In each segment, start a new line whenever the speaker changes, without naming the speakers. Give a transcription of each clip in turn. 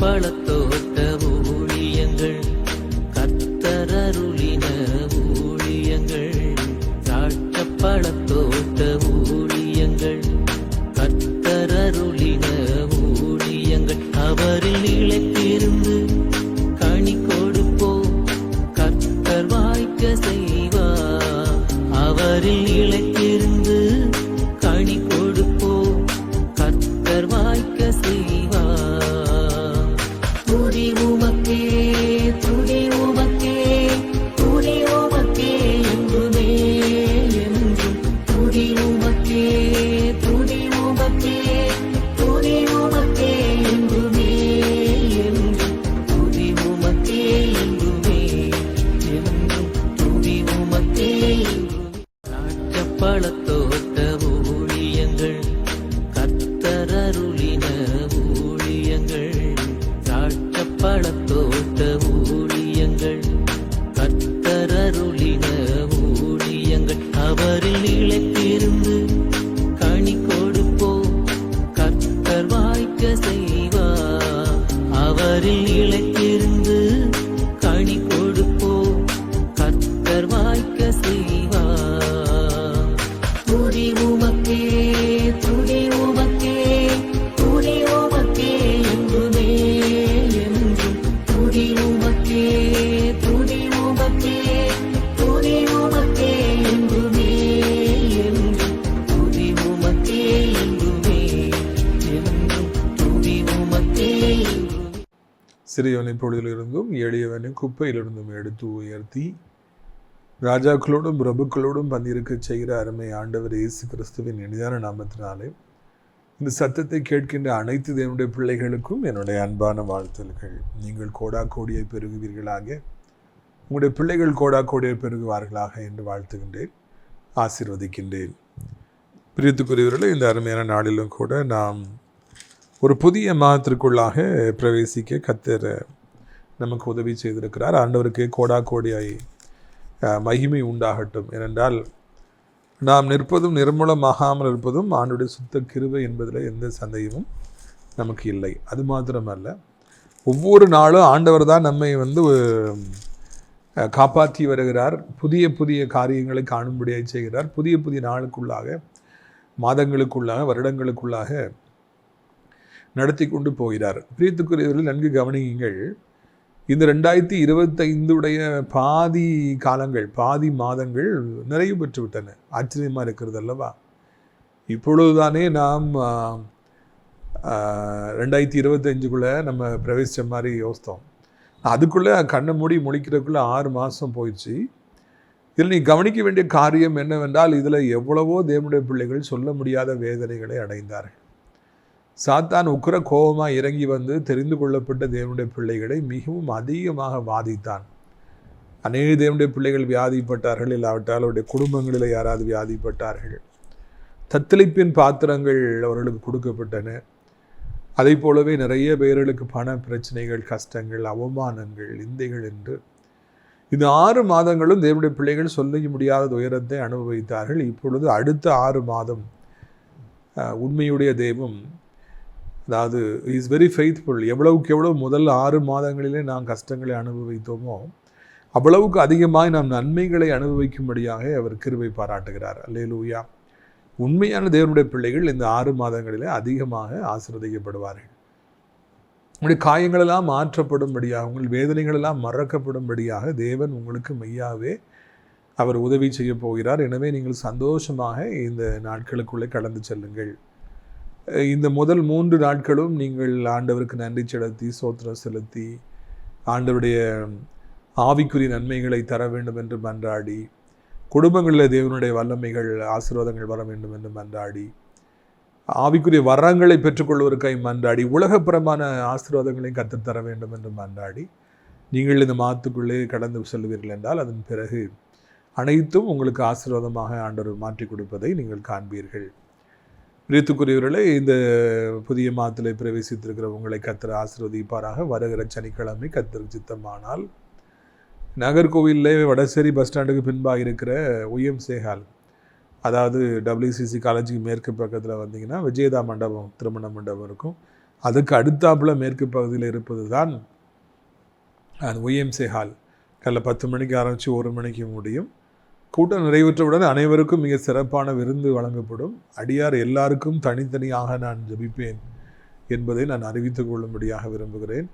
பழத்தோட்ட ஊழியங்கள் கத்தரருளின ஊழியங்கள் திராட்சை பழத்தோட்ட ஊழியங்கள் கத்தரருளின ஊழியங்கள் அவரில் நிலைத்திருந்து கனி கொடுப்போம் கத்தர் வாய்க்க செய்வார் அவரில் நிலைத்திருந்து கனி கொடுப்போம் கத்தர் வாய்க்க செய்வார் துதி உமக்கே துதி உமக்கே துதி உமக்கே என்றுமே என்றும் துதி உமக்கே துதி உமக்கே துதி உமக்கே என்றுமே என்றும் துதி உமக்கே என்றுமே என்றும் துதி உமக்கே என்றுமே பழத்தோட்ட ஊழியங்கள் கத்தரருளின ஊழியங்கள் திராட்சை பழத்தோட்ட ஊழியங்கள் கத்தரருளின ஊழியங்கள் அவரில் நிலைத்திருந்து கனி கொடுப்போம் கத்தர் வாய்க்க செய்வார் அவரில் நிலைத்திருந்து கனி கொடுப்போம் கத்தர் வாய்க்க செய்வார் துதி உமக்கே துதி உமக்கே துதி உமக்கே என்றுமே என்றும் துதி உமக்கே துதி உமக்கே துதி உமக்கே என்றுமே என்றும் துதி உமக்கே என்றுமே என்றும் துதி உமக்கே என்றுமே.
சிறியவனை பொழுதிலிருந்தும் எளியவனை குப்பையிலிருந்தும் எடுத்து உயர்த்தி ராஜாக்களோடும் பிரபுக்களோடும் பந்திருக்க செய்கிற அருமை ஆண்டவர் இயேசு கிறிஸ்துவின் இனிதான நாமத்தினாலே இந்த சத்தத்தை கேட்கின்ற அனைத்து தேவனுடைய பிள்ளைகளுக்கும் என்னுடைய அன்பான வாழ்த்துக்கள். நீங்கள் கோடா கோடியை பெருகுவீர்களாக, உங்களுடைய பிள்ளைகள் கோடா கோடியை பெருகுவார்களாக என்று வாழ்த்துகின்றேன், ஆசீர்வதிக்கின்றேன். பிரியத்துக்குரியவர்களே, இந்த அருமையான நாளிலும் கூட நாம் ஒரு புதிய மாதத்திற்குள்ளாக பிரவேசிக்க கர்த்தர் நமக்கு உதவி செய்திருக்கிறார். ஆண்டவருக்கு கோடா கோடியாய் மகிமை உண்டாகட்டும். ஏனென்றால் நாம் நிற்பதும் நிர்மூலமாகாமல் இருப்பதும் ஆண்டுடைய சுத்த கிருபை என்பதில் எந்த சந்தேகமும் நமக்கு இல்லை. அது மாத்திரமல்ல, ஒவ்வொரு நாளும் ஆண்டவர் தான் நம்மை காப்பாற்றி வருகிறார். புதிய புதிய காரியங்களை காணும்படியாக செய்கிறார். புதிய புதிய நாளுக்குள்ளாக, மாதங்களுக்குள்ளாக, வருடங்களுக்குள்ளாக நடத்தி கொண்டு போகிறார். பிரியத்துக்குரியவர்கள் நன்கு கவனியுங்கள். இந்த 2025 பாதி காலங்கள், பாதி மாதங்கள் நிறைவு பெற்று விட்டன. ஆச்சரியமாக இருக்கிறது அல்லவா? இப்பொழுதுதானே நாம் 2025 நம்ம பிரவேசித்த மாதிரி யோசித்தோம். அதுக்குள்ளே கண்ணை மூடி முழிக்கிறதுக்குள்ளே 6 மாதம் போயிடுச்சு. இதில் நீ கவனிக்க வேண்டிய காரியம் என்னவென்றால், இதில் எவ்வளவோ தேவனுடைய பிள்ளைகள் சொல்ல முடியாத வேதனைகளை அடைந்தார்கள். சாத்தான் உக்கிர கோபமாக இறங்கி வந்து தெரிந்து கொள்ளப்பட்ட தேவனுடைய பிள்ளைகளை மிகவும் அதிகமாக வாதித்தான். அநேக தேவனுடைய பிள்ளைகள் வியாதிப்பட்டார்கள், இல்லாவிட்டால் அவருடைய குடும்பங்களில் யாராவது வியாதிப்பட்டார்கள். தத்தளிப்பின் பாத்திரங்கள் அவர்களுக்கு கொடுக்கப்பட்டன. அதை போலவே நிறைய பேர்களுக்கு பண பிரச்சனைகள், கஷ்டங்கள், அவமானங்கள், நிந்தைகள் என்று இந்த 6 மாதங்களும் தேவனுடைய பிள்ளைகள் சொல்ல முடியாத உயரத்தை அனுபவித்தார்கள். இப்பொழுது அடுத்த 6 மாதம் உண்மையுடைய தெய்வம், அதாவது இஸ் வெரி ஃபெய்த்ஃபுல். எவ்வளவுக்கு எவ்வளவு முதல் 6 மாதங்களிலே நாம் கஷ்டங்களை அனுபவித்தோமோ அவ்வளவுக்கு அதிகமாக நாம் நன்மைகளை அனுபவிக்கும்படியாக அவர் கிருபை பாராட்டுகிறார். அல்லேலூயா. உண்மையான தேவனுடைய பிள்ளைகள் இந்த 6 மாதங்களிலே அதிகமாக ஆசீர்வதிக்கப்படுவார்கள். உங்களுடைய காயங்களெல்லாம் மாற்றப்படும்படியாக, உங்கள் வேதனைகளெல்லாம் மறக்கப்படும்படியாக தேவன் உங்களுக்கு மெய்யாகவே அவர் உதவி செய்ய போகிறார். எனவே நீங்கள் சந்தோஷமாக இந்த நாட்களுக்குள்ளே கடந்து செல்லுங்கள். இந்த முதல் 3 நாட்களும் நீங்கள் ஆண்டவருக்கு நன்றி செலுத்தி, சோத்திரம் செலுத்தி, ஆண்டவருடைய ஆவிக்குரிய நன்மைகளை தர வேண்டும் என்று மன்றாடி, குடும்பங்களில் தேவனுடைய வல்லமைகள், ஆசீர்வாதங்கள் வர வேண்டும் என்று மன்றாடி, ஆவிக்குரிய வரங்களை பெற்றுக்கொள்வதற்காக மன்றாடி, உலகப்புறமான ஆசீர்வாதங்களையும் கற்றுத் தர வேண்டும் என்று மன்றாடி நீங்கள் இந்த மாதத்துக்குள்ளே கடந்து செல்வீர்கள் என்றால் அதன் பிறகு அனைத்தும் உங்களுக்கு ஆசீர்வாதமாக ஆண்டவர் மாற்றி கொடுப்பதை நீங்கள் காண்பீர்கள். பிரியத்துக்குரியவர்களே, இந்த புதிய மாதத்தில் பிரவேசித்திருக்கிற உங்களை கர்த்தர் ஆசீர்வதிப்பாராக. வருகிற சனிக்கிழமை கர்த்தருக்கு சித்தமானால் நாகர்கோவிலில் வடசேரி பஸ் ஸ்டாண்டுக்கு பின்பாக இருக்கிற UMC ஹால், அதாவது WCC காலேஜுக்கு மேற்கு பக்கத்தில் வந்தீங்கன்னா விஜயதா மண்டபம், திருமண மண்டபம் இருக்கும். அதுக்கு அடுத்தாப்புல மேற்கு பகுதியில் இருப்பது தான் அந்த ஒய்எம்சி ஹால். காலைல 10 மணிக்கு ஆரம்பித்து 1 மணிக்கு முடியும். கூட்டம் நிறைவுற்றவுடன் அனைவருக்கும் மிக சிறப்பான விருந்து வழங்கப்படும். அடியார் எல்லாருக்கும் தனித்தனியாக நான் ஜெபிப்பேன் என்பதை நான் அறிவித்துக் கொள்ளும்படியாக விரும்புகிறேன்.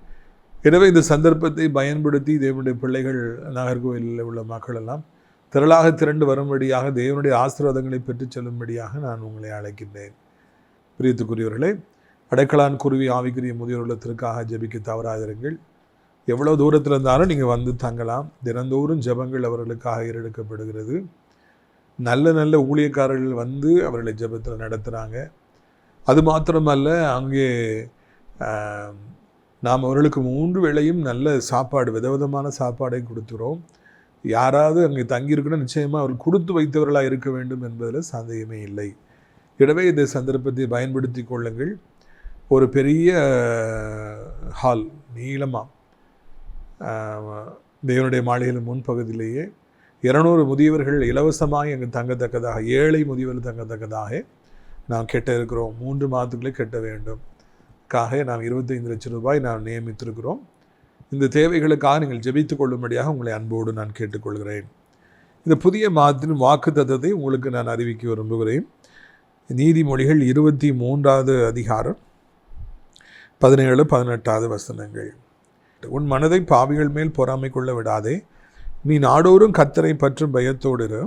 எனவே இந்த சந்தர்ப்பத்தை பயன்படுத்தி தேவனுடைய பிள்ளைகள், நாகர்கோவிலில் உள்ள மக்கள் எல்லாம் திரளாக திரண்டு வரும்படியாக, தேவனுடைய ஆசீர்வாதங்களை பெற்றுச் செல்லும்படியாக நான் உங்களை அழைக்கின்றேன். பிரியத்துக்குரியவர்களே, அடைக்கலான் குருவி ஆவிக்குரிய முதியோர் இல்லத்திற்காக ஜெபிக்க தவறாதிருங்கள். எவ்வளோ தூரத்தில் இருந்தாலும் நீங்கள் வந்து தங்கலாம். தினந்தோறும் ஜெபங்கள் அவர்களுக்காக ஏறெடுக்கப்படுகிறது. நல்ல நல்ல ஊழியக்காரர்கள் வந்து அவர்களை ஜெபத்தில் நடத்துகிறாங்க. அது மாத்திரமல்ல, அங்கே நாம் அவர்களுக்கு 3 வேளையும் நல்ல சாப்பாடு, விதவிதமான சாப்பாடை கொடுத்துகிறோம். யாராவது அங்கே தங்கியிருக்கணும், நிச்சயமாக அவர்கள் கொடுத்து வைத்தவர்களாக இருக்க வேண்டும் என்பதில் சந்தேகமே இல்லை. எனவே இந்த சந்தர்ப்பத்தை பயன்படுத்தி கொள்ளுங்கள். ஒரு பெரிய ஹால், நீளமாக தேவனுடைய மாளிகையில் முன்பகுதியிலேயே 200 முதியவர்கள் இலவசமாக அங்கே தங்கத்தக்கதாக, ஏழை முதியவர்கள் தங்கத்தக்கதாக நாம் கெட்ட இருக்கிறோம். 3 மாதத்துக்குள்ளே கெட்ட வேண்டும் நாம் 25 லட்சம் ரூபாய் நாம் நியமித்திருக்கிறோம். இந்த தேவைகளுக்காக நீங்கள் ஜெபித்துக் கொள்ளும்படியாக உங்களை அன்போடு நான் கேட்டுக்கொள்கிறேன். இந்த புதிய மாதத்தின் வாக்கு தத்தத்தை உங்களுக்கு நான் அறிவிக்க விரும்புகிறேன். நீதிமொழிகள் 23வது அதிகாரம் 17-18 வசனங்கள். உன் மனதை பாவிகள் மேல் பொறாமை கொள்ள விடாதே, நீ நாடோறும் கர்த்தரை பற்றும் பயத்தோடு இரு.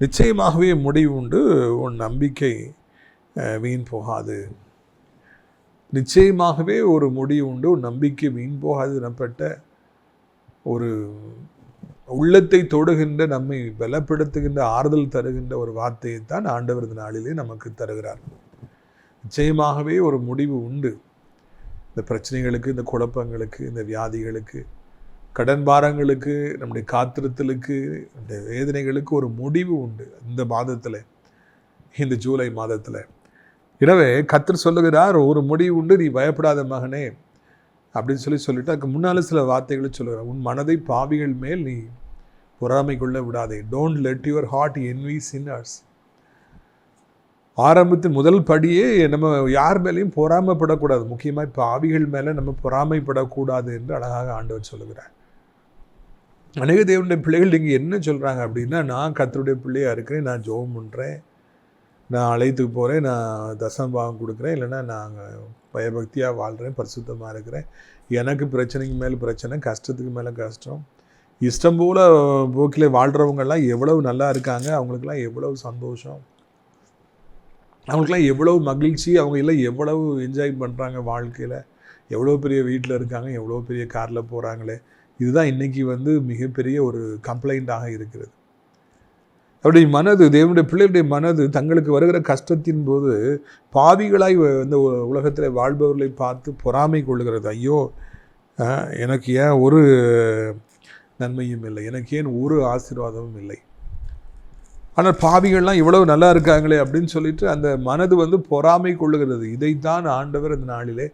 நிச்சயமாகவே முடிவு உண்டு, உன் நம்பிக்கை வீண் போகாது. நிச்சயமாகவே ஒரு முடிவு உண்டு, உன் நம்பிக்கை வீண் போகாது எனப்பட்ட ஒரு உள்ளத்தை தொடுகின்ற, நம்மை பலப்படுத்துகின்ற, ஆறுதல் தருகின்ற ஒரு வார்த்தையை தான் ஆண்டவர் இந்த நாளிலே நமக்கு தருகிறார். நிச்சயமாகவே ஒரு முடிவு உண்டு. இந்த பிரச்சனைகளுக்கு, இந்த குழப்பங்களுக்கு, இந்த வியாதிகளுக்கு, கடன் பாரங்களுக்கு, நம்முடைய காத்திருத்தலுக்கு, இந்த வேதனைகளுக்கு ஒரு முடிவு உண்டு இந்த மாதத்தில், இந்த ஜூலை மாதத்தில். எனவே கர்த்தர் சொல்லுகிறார், ஒரு முடிவு உண்டு, நீ பயப்படாத மகனே அப்படின்னு சொல்லிட்டு அதுக்கு முன்னால் சில வார்த்தைகளை சொல்லுகிறார். உன் மனதை பாவிகள் மேல் நீ பொறாமை கொள்ள விடாதே. Don't let your heart envy sinners. ஆரம்பத்தின் முதல் படியே நம்ம யார் மேலேயும் பொறாமைப்படக்கூடாது. முக்கியமாக பாவிகள் மேலே நம்ம பொறாமைப்படக்கூடாது என்று அழகாக ஆண்டவர் சொல்லுகிறார். அநேக தேவனுடைய பிள்ளைகள் நீங்கள் என்ன சொல்கிறாங்க அப்படின்னா, நான் கர்த்தருடைய பிள்ளையாக இருக்கிறேன், நான் ஜெபம் பண்ணுறேன், நான் அழைத்துக்கு போகிறேன், நான் தசமபாகம் கொடுக்குறேன், இல்லைன்னா நாங்கள் பயபக்தியாக வாழ்கிறேன், பரிசுத்தமாக இருக்கிறேன், எனக்கு பிரச்சனைக்கு மேலே பிரச்சனை, கஷ்டத்துக்கு மேலே கஷ்டம், இஷ்டம் போல் போக்கில் வாழ்கிறவங்கெல்லாம் எவ்வளவு நல்லா இருக்காங்க, அவங்களுக்கெல்லாம் எவ்வளவு சந்தோஷம், அவங்களுக்கெல்லாம் எவ்வளவு மகிழ்ச்சி, அவங்க எல்லாம் எவ்வளவு என்ஜாய் பண்ணுறாங்க வாழ்க்கையில், எவ்வளோ பெரிய வீட்டில் இருக்காங்க, எவ்வளோ பெரிய காரில் போகிறாங்களே. இதுதான் இன்றைக்கி மிகப்பெரிய ஒரு கம்ப்ளைண்ட்டாக இருக்கிறது. அவருடைய மனது, தேவனுடைய பிள்ளைகளுடைய மனது தங்களுக்கு வருகிற கஷ்டத்தின் போது பாவிகளாய் உலகத்தில் வாழ்பவர்களை பார்த்து பொறாமை கொள்ளுகிறது. ஐயோ, எனக்கு ஏன் ஒரு நன்மையும் இல்லை, எனக்கு ஏன் ஒரு ஆசீர்வாதமும் இல்லை, ஆனால் பாவிகள்லாம் இவ்வளவு நல்லா இருக்காங்களே அப்படின்னு சொல்லிட்டு அந்த மனது பொறாமை கொள்ளுகிறது. இதைத்தான் ஆண்டவர் இந்த நாளிலே,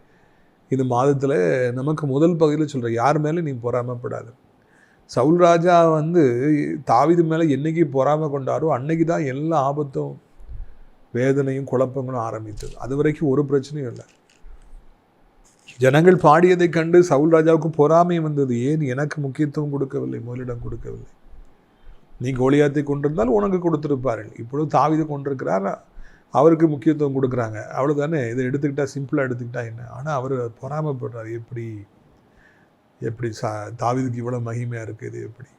இந்த மாதத்தில் நமக்கு முதல் பகுதியில் சொல்கிற, யார் மேலே நீ பொறாமைப்படாது. சவுல் ராஜா தாவீது மேலே என்னைக்கு பொறாமை கொண்டாரோ அன்னைக்கு தான் எல்லா ஆபத்தும், வேதனையும், குழப்பங்களும் ஆரம்பித்தது. அது வரைக்கும் ஒரு பிரச்சனையும் இல்லை. ஜனங்கள் பாடியதை கண்டு சவுல் ராஜாவுக்கு பொறாமை வந்தது. ஏன் எனக்கு முக்கியத்துவம் கொடுக்கவில்லை, முதலிடம் கொடுக்கவில்லை. நீ கோலியாத்தை கொண்டிருந்தால் உனக்கு கொடுத்துருப்பார்கள். இப்பொழுது தாவீது கொண்டிருக்கிறார், அவருக்கு முக்கியத்துவம் கொடுக்குறாங்க, அவ்வளோதானே. இதை எடுத்துக்கிட்டால், சிம்பிளாக எடுத்துக்கிட்டால் என்ன. ஆனால் அவர் பொறாமைப்படுறார். எப்படி தாவீதுக்கு இவ்வளோ மகிமையாக இருக்குது, எப்படி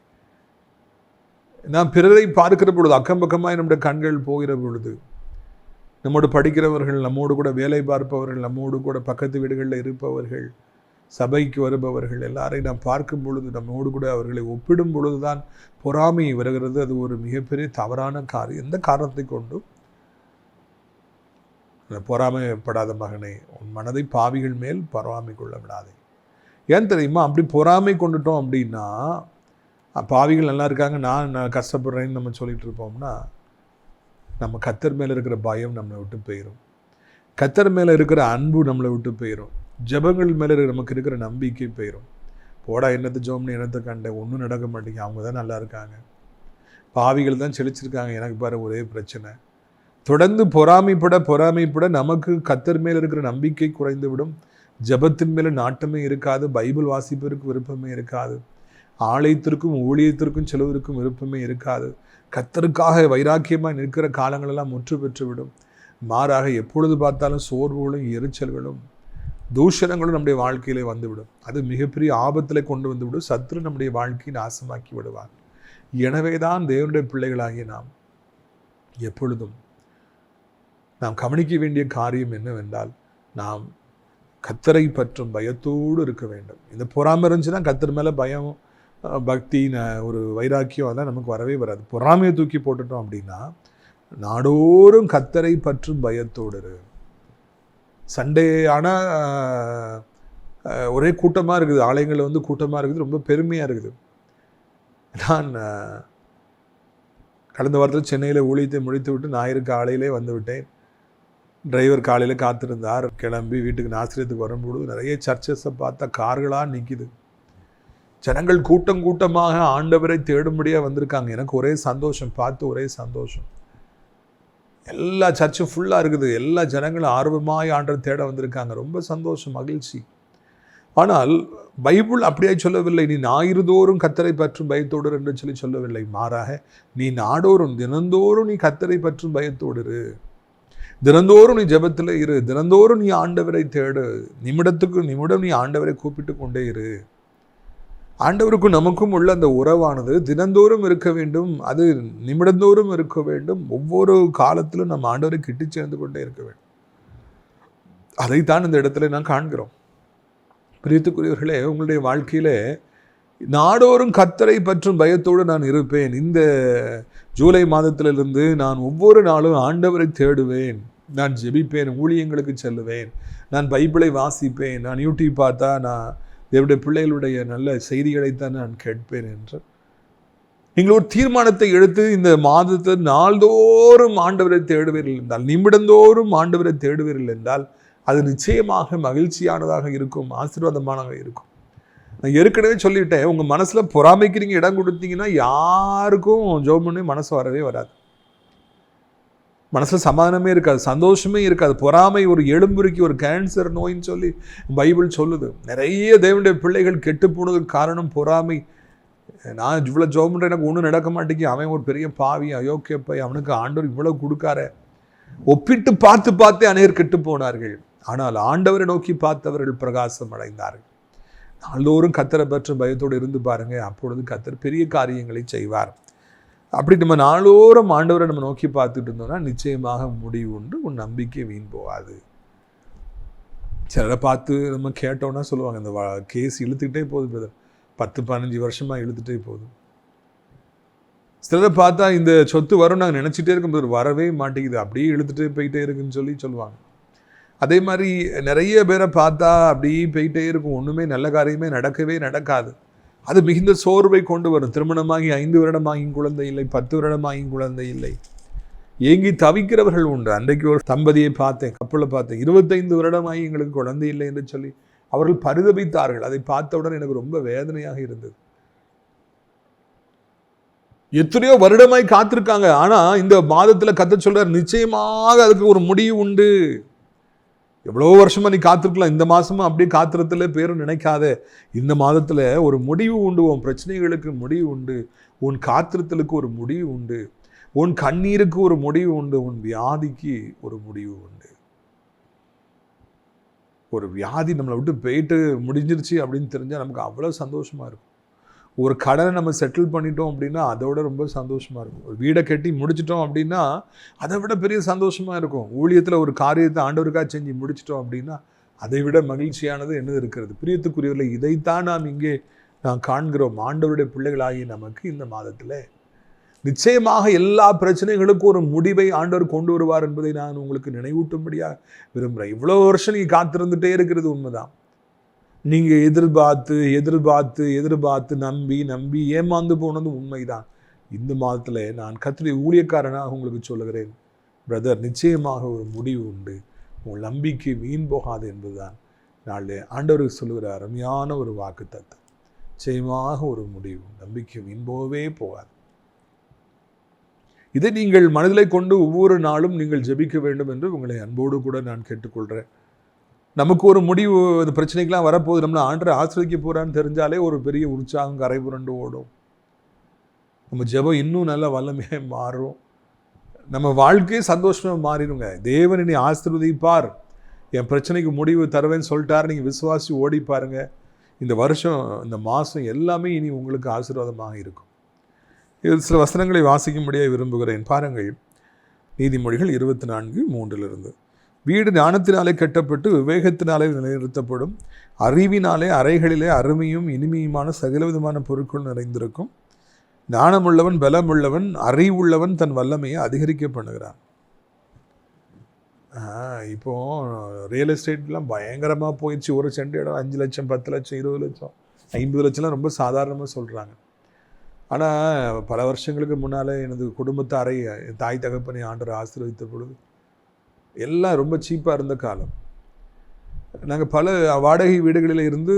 நாம் பிறரை பார்க்கிற பொழுது, அக்கம் பக்கமாக நம்முடைய கண்கள் போகிற பொழுது, நம்மோடு படிக்கிறவர்கள், நம்மோடு கூட வேலை பார்ப்பவர்கள், நம்மோடு கூட பக்கத்து வீடுகளில் இருப்பவர்கள், சபைக்கு வருபவர்கள் எல்லாரையும் நாம் பார்க்கும் பொழுது, நம்மோடு கூட அவர்களை ஒப்பிடும் பொழுது தான் பொறாமை வருகிறது. அது ஒரு மிகப்பெரிய தவறான காரியம். எந்த காரணத்தை கொண்டும் பொறாமைப்படாத மகனே, உன் மனதை பாவிகள் மேல் பொறாமை கொள்ள விடாதே. ஏன் தெரியுமா? அப்படி பொறாமை கொண்டுட்டோம் அப்படின்னா, பாவிகள் நல்லா இருக்காங்க, நான் கஷ்டப்படுறேன்னு நம்ம சொல்லிட்டு இருப்போம்னா, நம்ம கர்த்தர் மேலே இருக்கிற பயம் நம்மளை விட்டு போயிடும். கர்த்தர் மேலே இருக்கிற அன்பு நம்மளை விட்டு போயிடும். ஜெபங்கள் மேலே நமக்கு இருக்கிற நம்பிக்கை போயிடும். போடா, என்னத்தை ஜோம்னு என்னத்தை கண்டேன், ஒன்றும் நடக்க மாட்டேங்க, அவங்க தான் நல்லா இருக்காங்க, பாவிகள் தான் செழிச்சிருக்காங்க, எனக்கு பாரு ஒரே பிரச்சனை. தொடர்ந்து பொறாமைப்பட நமக்கு கர்த்தர் மேல் இருக்கிற நம்பிக்கை குறைந்து விடும். ஜெபத்தின் மேல நாட்டமே இருக்காது, பைபிள் வாசிப்பதற்கு விருப்பமே இருக்காது, ஆலயத்திற்கும் ஊழியத்திற்கும் செலவிற்கும் விருப்பமே இருக்காது, கர்த்தருக்காக வைராக்கியமாக நிற்கிற காலங்களெல்லாம் முற்று பெற்றுவிடும். மாறாக எப்பொழுது பார்த்தாலும் சோர்வுகளும் எரிச்சல்களும் தூஷணங்களும் நம்முடைய வாழ்க்கையிலே வந்துவிடும். அது மிகப்பெரிய ஆபத்தில் கொண்டு வந்துவிடும். சத்துரு நம்முடைய வாழ்க்கையை நாசமாக்கி விடுவார். எனவே தான் தேவனுடைய பிள்ளைகளாகிய நாம் எப்பொழுதும் நாம் கவனிக்க வேண்டிய காரியம் என்னவென்றால், நாம் கர்த்தரை பற்றும் பயத்தோடு இருக்க வேண்டும். இந்த பொறாமை இருந்துச்சுன்னா கர்த்தர் மேலே பயம், பக்தி, ஒரு வைராக்கியம் அதெல்லாம் நமக்கு வரவே வராது. பொறாமையை தூக்கி போட்டுட்டோம் அப்படின்னா, நாடோறும் கர்த்தரை பற்றும் பயத்தோடு இரு. சண்டே ஆனால் ஒரே கூட்டமாக இருக்குது, ஆலயங்களில் வந்து கூட்டமாக இருக்குது, ரொம்ப பெருமையாக இருக்குது. நான் கடந்த வாரத்தில் சென்னையில் ஊழியத்தை முடித்து விட்டு ஞாயிறு காலையிலே வந்து விட்டேன். டிரைவர் காலையில் காத்திருந்தார். கிளம்பி வீட்டுக்கு ஆசிரியத்துக்கு வரும்பொழுது நிறைய சர்ச்சஸை பார்த்தா கார்களாக நிற்கிது. ஜனங்கள் கூட்டம் கூட்டமாக ஆண்டவரை தேடும்படியாக வந்திருக்காங்க. எனக்கு ஒரே சந்தோஷம், பார்த்து ஒரே சந்தோஷம். எல்லா சர்ச்சும் ஃபுல்லாக இருக்குது, எல்லா ஜனங்களும் ஆர்வமாய் ஆண்டவரை தேட வந்திருக்காங்க. ரொம்ப சந்தோஷம், மகிழ்ச்சி. ஆனால் பைபிள் அப்படியே சொல்லவில்லை, நீ ஞாயிறுதோறும் கர்த்தரை பற்றும் பயத்தோடு என்று சொல்லவில்லை. மாறாக நீ நாடோறும் தினந்தோறும் நீ கர்த்தரை பற்றும் பயத்தோடு இரு, தினந்தோறும் நீ ஜெபத்தில் இரு, தினந்தோறும் நீ ஆண்டவரை தேடு, நிமிடத்துக்கு நிமிடம் நீ ஆண்டவரை கூப்பிட்டு கொண்டே இரு. ஆண்டவருக்கும் நமக்கும் உள்ள அந்த உறவானது தினந்தோறும் இருக்க வேண்டும், அது நிமிடந்தோறும் இருக்க வேண்டும். ஒவ்வொரு காலத்திலும் நம்ம ஆண்டவரை கிட்டி சேர்ந்து கொண்டே இருக்க வேண்டும். அதைத்தான் இந்த இடத்துல நான் காண்கிறோம். பிரியத்துக்குரியவர்களே, உங்களுடைய வாழ்க்கையிலே நாடோறும் கர்த்தரை பற்றும் பயத்தோடு நான் இருப்பேன். இந்த ஜூலை மாதத்திலிருந்து நான் ஒவ்வொரு நாளும் ஆண்டவரை தேடுவேன், நான் ஜெபிப்பேன், ஊழியங்களுக்கு செல்லுவேன், நான் பைபிளை வாசிப்பேன், நான் யூடியூப் பார்த்தா நான் தேவனுடைய பிள்ளைகளுடைய நல்ல செய்திகளைத்தான் நான் கேட்பேன் என்று நீங்கள் ஒரு தீர்மானத்தை எடுத்து இந்த மாதத்தில் நாள்தோறும் ஆண்டவரை தேடுவீர்கள் என்றால், நிமிடந்தோறும் ஆண்டவரை தேடுவீர்கள் என்றால், அது நிச்சயமாக மகிழ்ச்சியானதாக இருக்கும், ஆசீர்வாதமானதாக இருக்கும். நான் ஏற்கனவே சொல்லிட்டேன், உங்கள் மனசில் பொறாமைக்கு நீங்கள் இடம் கொடுத்தீங்கன்னா யாருக்கும் ஜெபம் பண்ணி மனசு வரவே வராது. மனசில் சமாதானமே இருக்காது, சந்தோஷமே இருக்காது. பொறாமை ஒரு எலும்புருக்கி, ஒரு கேன்சர் நோயின்னு சொல்லி பைபிள் சொல்லுது. நிறைய தேவனுடைய பிள்ளைகள் கெட்டு போனதுக்கு காரணம் பொறாமை. நான் இவ்வளோ ஜெபம் பண்ணுறேன், எனக்கு ஒன்றும் நடக்க மாட்டேங்கி, அவன் ஒரு பெரிய பாவி, அயோக்கியப்பை, அவனுக்கு ஆண்டவர் இவ்வளோ கொடுக்கார. ஒப்பிட்டு பார்த்து பார்த்தே அநேகர் கெட்டு போனார்கள். ஆனால் ஆண்டவரை நோக்கி பார்த்தவர்கள் பிரகாசம் அடைந்தார்கள். நாள்தோறும் கர்த்தரை பற்றும் பயத்தோடு இருந்து பாருங்க, அப்பொழுது கர்த்தர் பெரிய காரியங்களை செய்வார். அப்படி நம்ம நாளோறும் ஆண்டவரை நம்ம நோக்கி பார்த்துட்டு இருந்தோம்னா நிச்சயமாக முடிவு உண்டு, உன் நம்பிக்கை வீண் போகாது. சிலரை பார்த்து நம்ம கேட்டோம்னா சொல்லுவாங்க, இந்த கேஸ் இழுத்துக்கிட்டே போகுது பிரதர், 10-15 வருஷமாக இழுத்துட்டே போகுது. சிலரை பார்த்தா இந்த சொத்து வரும் நாங்கள் நினச்சிட்டே இருக்கும்போது வரவே மாட்டேங்குது, அப்படியே இழுத்துட்டே போயிட்டே இருக்குன்னு சொல்லுவாங்க. அதே மாதிரி நிறைய பேரை பார்த்தா அப்படியே போயிட்டே இருக்கும், ஒன்றுமே நல்ல காரியமே நடக்காது. அது மிகுந்த சோர்வை கொண்டு வரும். திருமணமாகி 5 வருடமாகியும் குழந்தை இல்லை, 10 வருடமாகியும் குழந்தை இல்லை, ஏங்கி தவிக்கிறவர்கள் உண்டு. அன்றைக்கு ஒரு தம்பதியை பார்த்தேன், கப்பலை பார்த்தேன், 25 வருடமாகி எங்களுக்கு குழந்தை இல்லை என்று சொல்லி அவர்கள் பரிதபித்தார்கள். அதை பார்த்தவுடன் எனக்கு ரொம்ப வேதனையாக இருந்தது. எத்தனையோ வருடமாய் காத்திருக்காங்க. ஆனா இந்த மாதத்துல கர்த்தர் சொல்றார், நிச்சயமாக அதுக்கு ஒரு முடிவு உண்டு. எவ்வளோ வருஷமா நீ காத்திருக்கலாம், இந்த மாசமா அப்படியே காத்திரத்துல பேரும் நினைக்காத. இந்த மாதத்துல ஒரு முடிவு உண்டு, உன் பிரச்சனைகளுக்கு முடிவு உண்டு, உன் காத்திரத்தலுக்கு ஒரு முடிவு உண்டு, உன் கண்ணீருக்கு ஒரு முடிவு உண்டு, உன் வியாதிக்கு ஒரு முடிவு உண்டு. ஒரு வியாதி நம்மளை விட்டு போயிட்டு முடிஞ்சிருச்சு அப்படின்னு தெரிஞ்சா நமக்கு அவ்வளோ சந்தோஷமா இருக்கும். ஒரு கடனை நம்ம செட்டில் பண்ணிட்டோம் அப்படின்னா அதோட ரொம்ப சந்தோஷமாக இருக்கும். ஒரு வீடை கட்டி முடிச்சிட்டோம் அப்படின்னா அதை விட பெரிய சந்தோஷமாக இருக்கும். ஊழியத்தில் ஒரு காரியத்தை ஆண்டவருக்காக செஞ்சு முடிச்சிட்டோம் அப்படின்னா அதை விட மகிழ்ச்சியானது என்னது இருக்கிறது? பிரியத்துக்குரியவர்களை, இதைத்தான் நாம் காண்கிறோம். ஆண்டவருடைய பிள்ளைகளாகி நமக்கு இந்த மாதத்தில் நிச்சயமாக எல்லா பிரச்சனைகளுக்கும் ஒரு முடிவை ஆண்டவர் கொண்டு வருவார் என்பதை நான் உங்களுக்கு நினைவூட்டும்படியாக விரும்புகிறேன். இவ்வளோ வருஷம் நீங்கள் காத்திருந்துட்டே இருக்கிறது உண்மைதான். நீங்கள் எதிர்பார்த்து நம்பி ஏமாந்து போனது உண்மைதான். இந்த மாதத்தில் நான் கர்த்தருடைய ஊழியக்காரனாக உங்களுக்கு சொல்லுகிறேன், பிரதர், நிச்சயமாக ஒரு முடிவு உண்டு, உங்கள் நம்பிக்கை வீண் போகாது என்பதுதான் நாளே ஆண்டவருக்கு சொல்லுகிற அருமையான ஒரு வாக்குத்தத்தம். நிச்சயமாக ஒரு முடிவு, நம்பிக்கை வீண் போகவே போகாது. இதை நீங்கள் மனதிலே கொண்டு ஒவ்வொரு நாளும் நீங்கள் ஜெபிக்க வேண்டும் என்று உங்களை அன்போடு கூட நான் கேட்டுக்கொள்கிறேன். நமக்கு ஒரு முடிவு, இந்த பிரச்சனைக்கெல்லாம் வரப்போகுது, நம்மளை ஆண்டவர் ஆசிர்வதிக்க போகிறான்னு தெரிஞ்சாலே ஒரு பெரிய உற்சாகம் கரை புரண்டு ஓடும். நம்ம ஜெபம் இன்னும் நல்ல வல்லமையாக மாறும். நம்ம வாழ்க்கையே சந்தோஷமாக மாறிடுங்க. தேவன் என்னை ஆசீர்வதிப்பார், என் பிரச்சனைக்கு முடிவு தருவேன்னு சொல்லிட்டார். நீங்கள் விசுவாசி ஓடி பாருங்க. இந்த வருஷம், இந்த மாதம் எல்லாமே இனி உங்களுக்கு ஆசீர்வாதமாக இருக்கும். இது சில வசனங்களை வாசிக்கும்படியாக விரும்புகிறேன். பாருங்கள், நீதிமொழிகள் 24:3 வீடு ஞானத்தினாலே கட்டப்பட்டு விவேகத்தினாலே நிலைநிறுத்தப்படும். அறிவினாலே அறைகளிலே அருமையும் இனிமையுமான சகலவிதமான பொருட்கள் நிறைந்திருக்கும். ஞானமுள்ளவன் பலமுள்ளவன், அறிவுள்ளவன் தன் வல்லமையை அதிகரிக்க பண்ணுகிறான். இப்போ ரியல் எஸ்டேட்லாம் பயங்கரமாக போயிடுச்சு. ஒரு சென்ட் இடம் 5 லட்சம், 10 லட்சம், 20 லட்சம், 50 லட்சம்லாம் ரொம்ப சாதாரணமாக சொல்கிறாங்க. ஆனால் பல வருஷங்களுக்கு முன்னால் எனது குடும்பத்தாரை, தாய் தகப்பனை ஆண்டவர் ஆசீர்வதித்த பொழுது எல்லாம் ரொம்ப சீப்பாக இருந்த காலம். நாங்கள் பல வாடகை வீடுகளில் இருந்து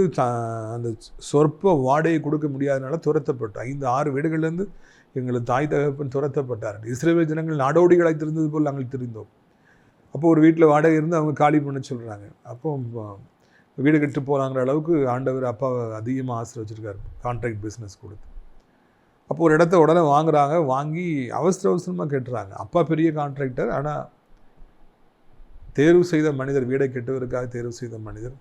அந்த சொற்ப வாடகை கொடுக்க முடியாதனால துரத்தப்பட்டோம். 5-6 வீடுகள்லேருந்து எங்களை தாய் தகப்பன் துரத்தப்பட்டார். இஸ்ரவேல் ஜனங்கள் நாடோடிகளை திரிந்தது போல் நாங்கள் திரிந்தோம். அப்போ ஒரு வீட்டில் வாடகை இருந்து அவங்க காலி பண்ண சொல்கிறாங்க. அப்போ வீடு கட்டு போகிறாங்கிற அளவுக்கு ஆண்டவர் அப்பாவை அதிகமாக ஆசீர்வதிச்சிருக்காரு, கான்ட்ராக்ட் பிஸ்னஸ் கொடுத்து. அப்போ ஒரு இடத்த உடனே வாங்குறாங்க. வாங்கி அவசரமாக கட்டுறாங்க. அப்பா பெரிய கான்ட்ராக்டர், ஆனால் தேர்வு செய்த மனிதர், வீடை கட்டுவதற்காக தேர்வு செய்த மனிதர்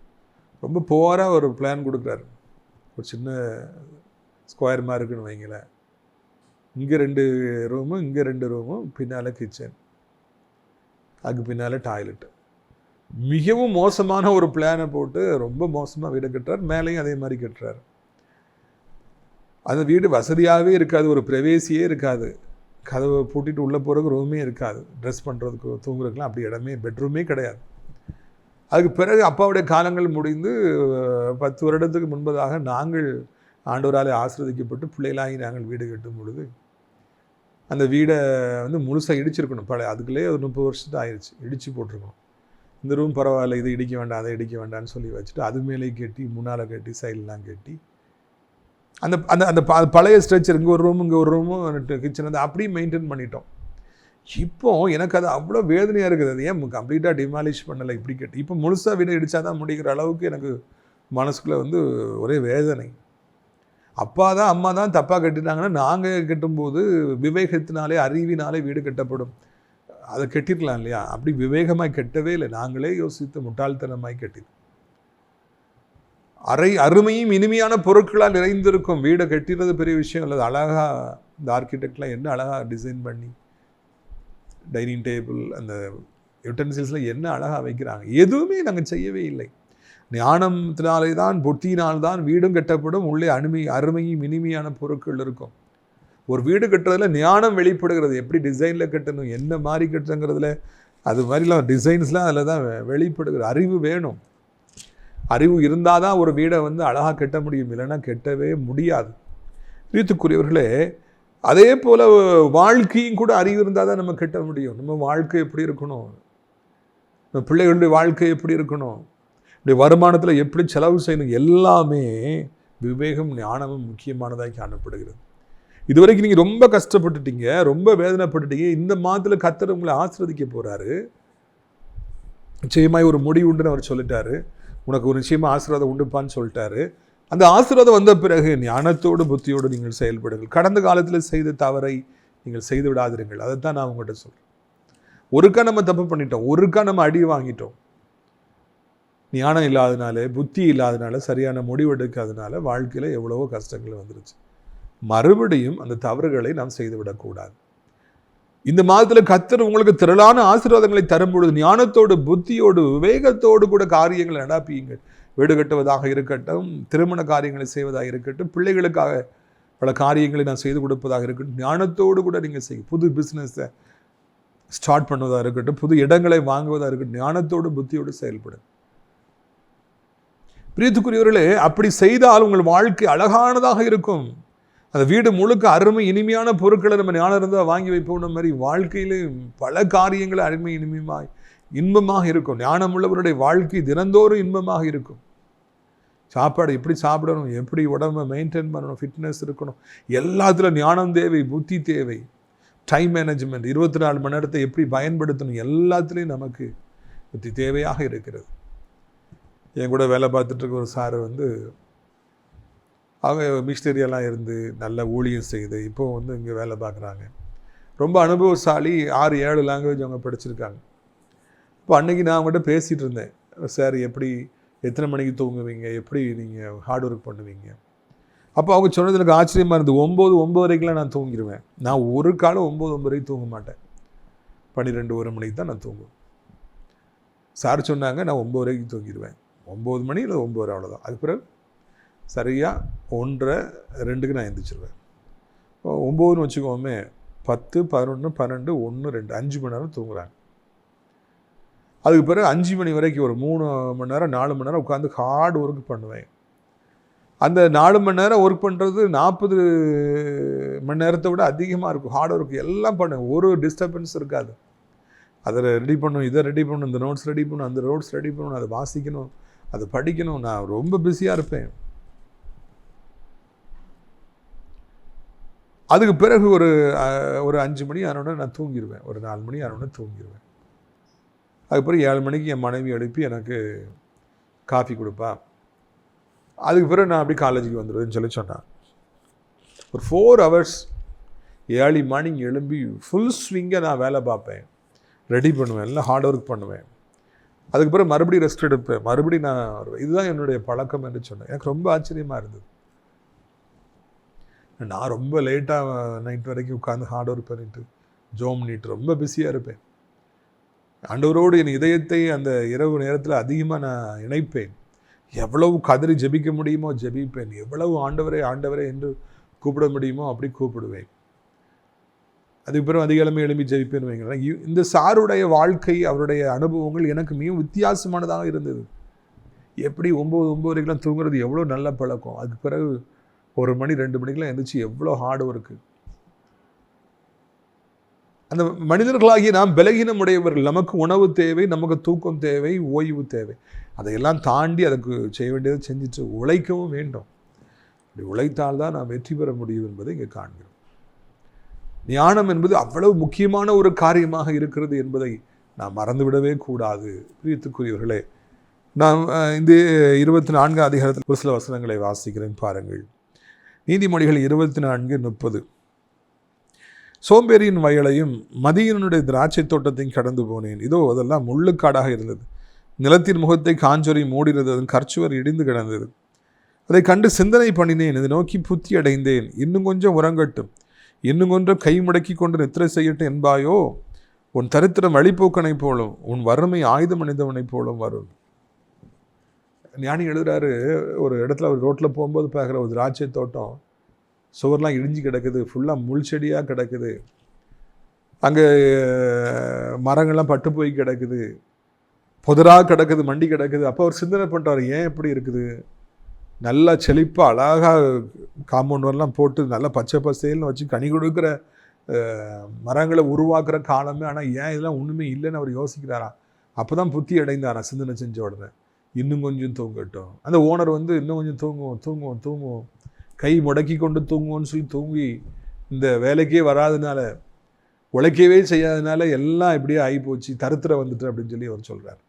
ரொம்ப போராக ஒரு பிளான் கொடுக்குறாரு. ஒரு சின்ன ஸ்கொயர் மாதிரி இருக்குன்னு வைங்களேன். இங்கே 2 ரூமு, இங்கே 2 ரூமு, பின்னால் கிச்சன், அதுக்கு பின்னால் டாய்லெட்டு. மிகவும் மோசமான ஒரு பிளானை போட்டு ரொம்ப மோசமாக வீடை கட்டுறார். மேலேயும் அதே மாதிரி கட்டுறாரு. அந்த வீடு வசதியாகவே இருக்காது, ஒரு பிரவேசியே இருக்காது, கதவை பூட்டிட்டு உள்ளே போகிறதுக்கு ரூமே இருக்காது, ட்ரெஸ் பண்ணுறதுக்கு தூங்குறதுக்குலாம் அப்படி இடமே, பெட்ரூமே கிடையாது. அதுக்கு பிறகு அப்பாவுடைய காலங்கள் முடிந்து 10 வருடத்துக்கு முன்பதாக நாங்கள் ஆண்டவராலே ஆசீர்வதிக்கப்பட்டு பிள்ளைகளாகி நாங்கள் வீடு கட்டும் பொழுது அந்த வீடை முழுசாக இடிச்சிருக்கணும். அதுக்குள்ளே ஒரு 30 வருஷத்து ஆயிடுச்சு. இடித்து போட்டிருக்கணும். இந்த ரூம் பரவாயில்ல, இது இடிக்க வேண்டாம், அதை இடிக்க வேண்டாம்னு சொல்லி வச்சுட்டு அது மேலே கட்டி, முன்னால் கட்டி, சைட்லாம் கட்டி, அந்த அந்த அந்த பழைய ஸ்ட்ரக்சர், இங்கே ஒரு ரூம், இங்கே ஒரு ரூமும், கிச்சன், அதை அப்படியே மெயின்டைன் பண்ணிட்டோம். இப்போ எனக்கு அது அவ்வளோ வேதனையாக இருக்குது. அது ஏன் கம்ப்ளீட்டாக டிமாலிஷ் பண்ணலை, இப்படி கட்டி இப்போ முழுசாக வீடு இடித்தா தான் முடிக்கிற அளவுக்கு எனக்கு மனசுக்குள்ளே ஒரே வேதனை. அப்பா தான் அம்மா தான் தப்பாக கட்டிட்டாங்கன்னா, நாங்கள் கட்டும்போது விவேகத்தினாலே அறிவினாலே வீடு கட்டப்படும், அதை கட்டிருக்கலாம் இல்லையா? அப்படி விவேகமாய் கட்டவே இல்லை. நாங்களே யோசித்து முட்டாள்தனமாய் கட்டினோம். அருமையும் இனிமையான பொருட்களால் நிறைந்திருக்கும். வீடை கட்டிடுறது பெரிய விஷயம் இல்லை. அழகாக இந்த ஆர்கிடெக்ட்லாம் என்ன அழகாக டிசைன் பண்ணி, டைனிங் டேபிள், அந்த யுட்டென்சில்ஸ்லாம் என்ன அழகாக வைக்கிறாங்க. எதுவுமே நாங்கள் செய்யவே இல்லை. ஞானத்தினாலே தான், புத்தியினால்தான் வீடும் கட்டப்படும். உள்ளே அருமையும் இனிமையான பொருட்கள் இருக்கும். ஒரு வீடு கட்டுறதுல ஞானம் வெளிப்படுகிறது. எப்படி டிசைனில் கட்டணும், என்ன மாதிரி கட்டுறங்கிறதுல, அது மாதிரிலாம் டிசைன்ஸ்லாம் அதில் தான் வெளிப்படுகிறது. அறிவு வேணும். அறிவு இருந்தால் தான் ஒரு வீடை அழகாக கட்ட முடியும், இல்லைன்னா கட்டவே முடியாது. வீட்டுக்குரியவர்களே, அதே போல் வாழ்க்கையும் கூட அறிவு இருந்தால் தான் நம்ம கட்ட முடியும். நம்ம வாழ்க்கை எப்படி இருக்கணும், நம்ம பிள்ளைகளுடைய வாழ்க்கை எப்படி இருக்கணும், வருமானத்தில் எப்படி செலவு செய்யணும், எல்லாமே விவேகம் ஞானமும் முக்கியமானதாக காணப்படுகிறது. இதுவரைக்கும் நீங்கள் ரொம்ப கஷ்டப்பட்டுட்டீங்க, ரொம்ப வேதனைப்பட்டுட்டீங்க. இந்த மாதத்தில் கர்த்தர் உங்களை ஆசீர்வதிக்க போகிறாரு. நிச்சயமாய் ஒரு முடிவு உண்டுன்னு அவர் சொல்லிட்டாரு. உனக்கு ஒரு நிச்சயமாக ஆசீர்வாதம் உண்டுப்பான்னு சொல்லிட்டாரு. அந்த ஆசீர்வாதம் வந்த பிறகு ஞானத்தோடு புத்தியோடு நீங்கள் செயல்படுங்கள். கடந்த காலத்தில் செய்த தவறை நீங்கள் செய்து விடாதிருங்கள். அதைத்தான் நான் உங்கள்கிட்ட சொல்கிறேன். ஒருக்கா நம்ம தப்பு பண்ணிட்டோம், ஒருக்கா நம்ம அடி வாங்கிட்டோம். ஞானம் இல்லாதனால, புத்தி இல்லாதனால, சரியான முடிவெடுக்காதனால வாழ்க்கையில் எவ்வளவோ கஷ்டங்கள் வந்துருச்சு. மறுபடியும் அந்த தவறுகளை நாம் செய்து விடக்கூடாது. இந்த மாதத்தில் கர்த்தர் உங்களுக்கு திரளான ஆசீர்வாதங்களை தரும்பொழுது ஞானத்தோடு புத்தியோடு விவேகத்தோடு கூட காரியங்களை நடாப்பியுங்கள். வீடு கட்டுவதாக இருக்கட்டும், திருமண காரியங்களை செய்வதாக இருக்கட்டும், பிள்ளைகளுக்காக பல காரியங்களை நான் செய்து கொடுப்பதாக இருக்கட்டும், ஞானத்தோடு கூட நீங்கள் செய்யும். புது பிஸ்னஸை ஸ்டார்ட் பண்ணுவதாக இருக்கட்டும், புது இடங்களை வாங்குவதாக இருக்கட்டும், ஞானத்தோடு புத்தியோடு செயல்படும். பிரியத்துக்குரியவர்களே, அப்படி செய்தால் உங்கள் வாழ்க்கை அழகானதாக இருக்கும். அந்த வீடு முழுக்க அருமை இனிமையான பொருட்களை நம்ம ஞானம் இருந்தால் வாங்கி வைப்போம். மாதிரி வாழ்க்கையிலே பல காரியங்கள் அருமை இனிமையாய் இன்பமாக இருக்கும். ஞானம் உள்ளவருடைய வாழ்க்கை தினந்தோறும் இன்பமாக இருக்கும். சாப்பாடு எப்படி சாப்பிடணும், எப்படி உடம்பை மெயின்டைன் பண்ணணும், ஃபிட்னஸ் இருக்கணும், எல்லாத்துலையும் ஞானம் தேவை, புத்தி தேவை, டைம் மேனேஜ்மெண்ட், 24 மணி நேரத்தை எப்படி பயன்படுத்தணும், எல்லாத்துலேயும் நமக்கு புத்தி தேவையாக இருக்கிறது. என் கூட வேலை பார்த்துட்ருக்க ஒரு சார் வந்து அவங்க மிஷினரியெல்லாம் இருந்து நல்ல ஊழியம் செய்து இப்போது வந்து இங்கே வேலை பார்க்குறாங்க. ரொம்ப அனுபவசாலி, 6-7 லாங்குவேஜ் அவங்க படிச்சிருக்காங்க. இப்போ அன்றைக்கி நான் அவங்ககிட்ட பேசிகிட்டு இருந்தேன், சார் எப்படி எத்தனை மணிக்கு தூங்குவீங்க, எப்படி நீங்கள் ஹார்ட் ஒர்க் பண்ணுவீங்க? அப்போ அவங்க சொன்னது எனக்கு ஆச்சரியமாக இருந்தது. 9-9:30 நான் தூங்கிடுவேன். நான் ஒரு காலம் 9-9:30 தூங்க மாட்டேன். 12-1 மணிக்கு தான் நான் தூங்குவேன். சார் சொன்னாங்க நான் 9:30 தூங்கிடுவேன். 9 மணி இல்லை 9:30 அவ்வளோதான். அதுக்கு பிறகு சரியாக 1:30-2க்கு நான் எழுந்திரிச்சிருவேன். 9ன்னு வச்சுக்கோமே, 10, 11, 12, 1, 2 5 மணி நேரம் தூங்குறாங்க. அதுக்கு பிறகு 5 மணி வரைக்கும் ஒரு 3 மணி நேரம் 4 மணி நேரம் உட்காந்து ஹார்ட் ஒர்க் பண்ணுவேன். அந்த 4 மணி நேரம் ஒர்க் பண்ணுறது 40 மணி நேரத்தை விட அதிகமாக இருக்கும். ஹார்ட் ஒர்க் எல்லாம் பண்ணுவேன், ஒரு டிஸ்டர்பன்ஸ் இருக்காது. அதை ரெடி பண்ணணும், இதை ரெடி பண்ணணும், இந்த நோட்ஸ் ரெடி பண்ணணும், அந்த நோட்ஸ் ரெடி பண்ணணும், அதை வாசிக்கணும், அதை படிக்கணும். நான் ரொம்ப பிஸியாக இருப்பேன். அதுக்கு பிறகு ஒரு 5 மணி ஆனோடனே நான் தூங்கிடுவேன். ஒரு 4 மணி ஆனோடனே தூங்கிடுவேன். அதுக்கப்புறம் 7 மணிக்கு என் மனைவி எழுப்பி எனக்கு காஃபி கொடுப்பா. அதுக்கு பிறகு நான் அப்படி காலேஜுக்கு வந்துடுவேன்னு சொல்லி சொன்னான். ஒரு 4 hours ஏர்லி மார்னிங் எழும்பி ஃபுல் ஸ்விங்கை நான் வேலை பார்ப்பேன், ரெடி பண்ணுவேன், எல்லாம் ஹார்ட் ஒர்க் பண்ணுவேன். அதுக்கு பிறகு மறுபடியும் ரெஸ்ட் எடுப்பேன், மறுபடியும் நான் வருவேன். இதுதான் என்னுடைய பழக்கம் என்று சொன்னேன். எனக்கு ரொம்ப ஆச்சரியமாக இருந்தது. நான் ரொம்ப லேட்டாக நைட் வரைக்கும் உட்காந்து ஹார்ட் ஒர்க் பண்ணிட்டு ஜோம் பண்ணிட்டு ரொம்ப பிஸியாக இருப்பேன். ஆண்டவரோடு என் இதயத்தை அந்த இரவு நேரத்தில் அதிகமாக நான் இணைப்பேன். எவ்வளவு கதறி ஜெபிக்க முடியுமோ ஜெபிப்பேன். எவ்வளவு ஆண்டவரே ஆண்டவரே என்று கூப்பிட முடியுமோ அப்படி கூப்பிடுவேன். அதுக்கு பிறகு அதிகாலமே எழுப்பி ஜெபிப்பேன்னு வைங்களேன். இந்த சாருடைய வாழ்க்கை, அவருடைய அனுபவங்கள் எனக்கு மிகவும் வித்தியாசமானதாக இருந்தது. எப்படி 9-9:30 தூங்குறது எவ்வளோ நல்ல பழக்கம். அதுக்கு பிறகு 1 மணி 2 மணிக்கெலாம் எழுந்திரிச்சு எவ்வளோ ஹார்ட் ஒர்க்கு. அந்த மனிதர்களாகிய நாம் பலகீனம் உடையவர்கள். நமக்கு உணவு தேவை, நமக்கு தூக்கம் தேவை, ஓய்வு தேவை. அதையெல்லாம் தாண்டி அதுக்கு செய்ய வேண்டியதை செஞ்சுட்டு உழைக்கவும் வேண்டும். அப்படி உழைத்தால்தான் நாம் வெற்றி பெற முடியும் என்பதை இங்கே காண்கிறோம். ஞானம் என்பது அவ்வளவு முக்கியமான ஒரு காரியமாக இருக்கிறது என்பதை நாம் மறந்துவிடவே கூடாது. பிரியத்துக்குரியவர்களே, நாம் இந்த 24 அதிகாரத்தில் ஒரு சில வசனங்களை வாசிக்கிறேன் பாருங்கள். நீதிமொழிகள் 24:30. சோம்பேறியின் வயலையும் மதியனுடைய திராட்சை தோட்டத்தையும் கடந்து போனேன். இதோ அதெல்லாம் முள்ளுக்காடாக இருந்தது. நிலத்தின் முகத்தை காஞ்சொறி மூடினது. அதன் கற்சுவர் இடிந்து கிடந்தது. அதை கண்டு சிந்தனை பண்ணினேன். இதை நோக்கி புத்தி அடைந்தேன். இன்னும் கொஞ்சம் உறங்கட்டும், இன்னும் கொஞ்சம் கை முடக்கி கொண்டு நித்திரை செய்யட்டும் என்பாயோ? உன் தரித்திரம் வழிபோக்கனை போலும், உன் வறுமை ஆயுதம் அணிந்தவனைப் போலும் வரும். ஞானி எழுதுறாரு, ஒரு இடத்துல ஒரு ரோட்டில் போகும்போது பார்க்குற ஒரு திராட்சை தோட்டம், சுவர்லாம் இடிஞ்சு கிடக்குது, ஃபுல்லாக முள் செடியாக கிடக்குது, அங்கே மரங்கள்லாம் பட்டு போய் கிடக்குது, புதராக கிடக்குது, மண்டி கிடக்குது. அப்போ அவர் சிந்தனை பண்ணுறாரு, ஏன் எப்படி இருக்குது, நல்லா செழிப்பாக அழகாக காம்பவுண்டெல்லாம் போட்டு நல்லா பச்சை பசேல்னு வச்சு கனி கொடுக்குற மரங்களை உருவாக்குற காலமே, ஆனால் ஏன் இதெல்லாம் ஒன்றுமே இல்லைன்னு அவர் யோசிக்கிறாரா. அப்போ தான் புத்தி அடைந்தாரா சிந்தனை செஞ்ச உடனே. இன்னும் கொஞ்சம் தூங்கட்டும். அந்த ஓனர் வந்து இன்னும் கொஞ்சம் தூங்குவோம் கை முடக்கி கொண்டு தூங்குவோன்னு சொல்லி தூங்கி இந்த வேலைக்கே வராதனால, உழைக்கவே செய்யாதனால எல்லாம் இப்படியே ஆகிப்போச்சு, தரித்திரம் வந்துட்டு அப்படின்னு சொல்லி அவர் சொல்கிறார்.